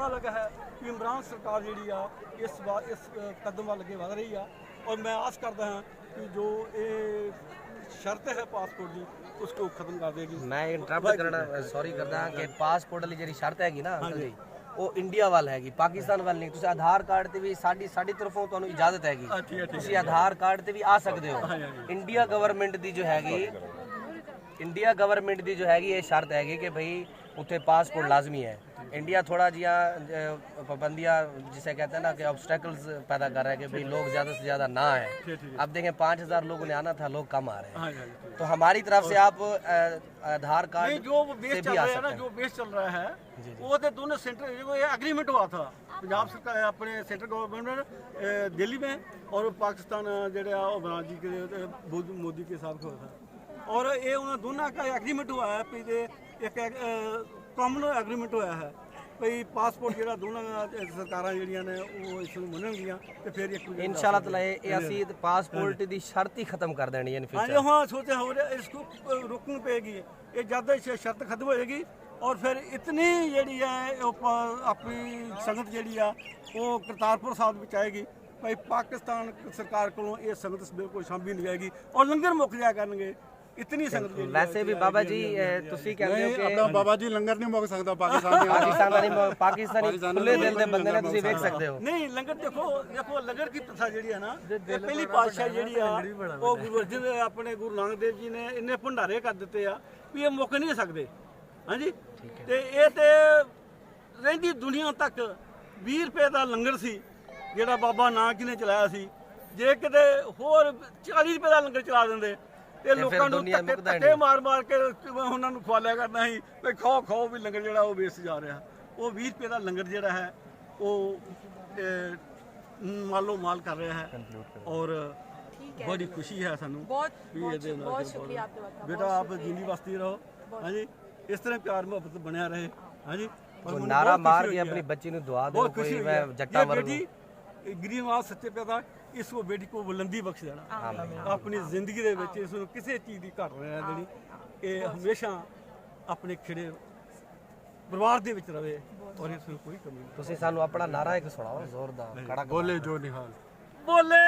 पता लगा है कि इमरान सरकार जी इस कदम वाल अगे वध रही है और मैं आस करता हाँ कि जो ये शर्त है पासपोर्ट की उसको खत्म कर देगी। मैं इंटरप्ट करना सॉरी करदा कि पासपोर्ट वाली जी शर्त हैगी ना अंकल जी वो इंडिया वाल हैगी पाकिस्तान वाल नहीं। तुसी आधार कार्ड ते भी साडी तरफों तुहानू इजाजत हैगी तुसी आधार कार्ड ते भी आ सकते हो। इंडिया गवर्नमेंट दी जो हैगी ये शर्त हैगी कि भाई उत्थे पासपोर्ट लाजमी है। इंडिया थोड़ा जिया पाबंदियाँ जिसे कहते हैं ना कि ऑब्स्टेकल्स पैदा कर रहा है कि भाई लोग ज़्यादा से ज़्यादा ना आए। अब देखें 5000 लोगों ने आना था, लोग कम आ रहे हैं। तो हमारी तरफ से आप आधार कार्ड जो बेस चल रहा है ना, जो बेस चल रहा है वो तो दोनों सेंटर जो एग्रीमेंट हुआ था पंजाब सरकार अपने सेंट्रल गवर्नमेंट दिल्ली में और पाकिस्तान जो इमरान जी के मोदी के साथ हुआ था और ये उन्होंने दोनों का एग्रीमेंट हुआ है एक कॉमन एग्रीमेंट होया है भाई पासपोर्ट जो दोनों सरकारां जिहड़ियां ने वो इस नूं मनणगियां ते फिर एक इंशाअल्लाह ताला ये असीं पासपोर्ट दी शर्त ही खत्म कर देनी है इन फ्यूचर। हाँ सोचा हो रहा इसको रोकनी पेगी ये जब शर्त खत्म होएगी और फिर इतनी जिहड़ी है अपनी संगत जिहड़ी आ वो करतारपुर साहिब विच आएगी भाई पाकिस्तान सरकार कोलों ये संगत बिल्कुल शांभी नहीं जाएगी और लंगर मुक जाया करनगे इतनी संगत। वैसे भी बाबा जी तुसी कहते हो कि बाबा जी लंगर नहीं मुक सकता पाकिस्तानी खुले दिल दे बंदे ने तुसी देख सकते हो। नहीं लंगर देखो लंगर की प्रथा जिहड़ी है ना पहली पातशाह जिहड़ी आ वो गुरु अर्जन अपने गुरु नानक देव जी ने इन्ने भंडारे कर दिते आ भी ये मुक नहीं सकते। हाँ जी ते ये ते रहिंदी दुनिया तक 20 रुपए का लंगर सी जिहड़ा बाबा नानक जी ने चलाया सी जे किते होर 40 रुपए का लंगर चला देंदे ते लोकां नूं धक्के मार के उन्हां नूं खवालिया करना ही भाई खाओ भी लंगर जिहड़ा वो वेस्ट जा रहा वो 20 रुपए का लंगर जिहड़ा है वो मालो माल कर रहा है और बड़ी खुशी है सानू। बहुत शुक्रिया आपका बेटा आप जिंदी बसती रहो। हाँ जी इस तरह प्यार मोहब्बत बनया रहे। हाँ जी नारा मार के अपनी बच्ची ने दुआ दो कोई मैं जट्टा वर्ग गरीब सच्चे पैदा इसको बेटी को बुलंदी बख्श देना अपनी जिंदगी दे विच इस नूं किसी चीज़ की घट रहना देनी ये हमेशा अपने खिड़े परिवार दे विच रहे और इसमें कोई कमी नहीं। तुसीं सानू अपना नारा एक सुनाओ जोरदार कड़क बोले जो निहाल बोले